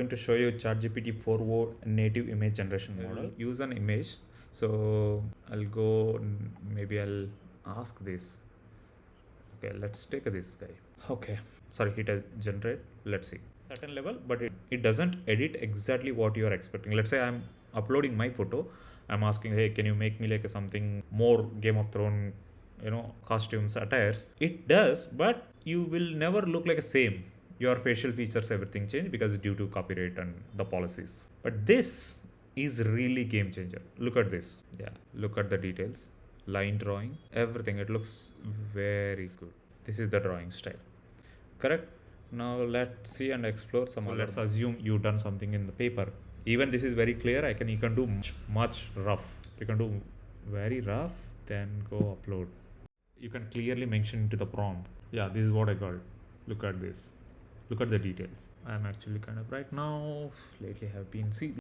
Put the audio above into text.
I'm going to show you ChatGPT 4o native image generation model. Use an image. So I'll go, maybe I'll ask this. Okay, let's take this guy. Okay, sorry, it has generate. Let's see. Certain level, but it doesn't edit exactly what you are expecting. Let's say I'm uploading my photo. I'm asking, hey, can you make me like something more Game of Thrones, costumes, attires? It does, but you will never look like a same. Your facial features, everything change because due to copyright and the policies. But this is really game changer. Look at this. Yeah, look at the details, line drawing, everything. It looks very good. This is the drawing style, correct? Now let's see and explore some other. Let's assume you've done something in the paper. Even this is very clear. You can do much rough. You can do very rough, then go upload. You can clearly mention into the prompt, yeah, this is what I got. Look at this. Look at the details. I'm actually kind of right now lately have been see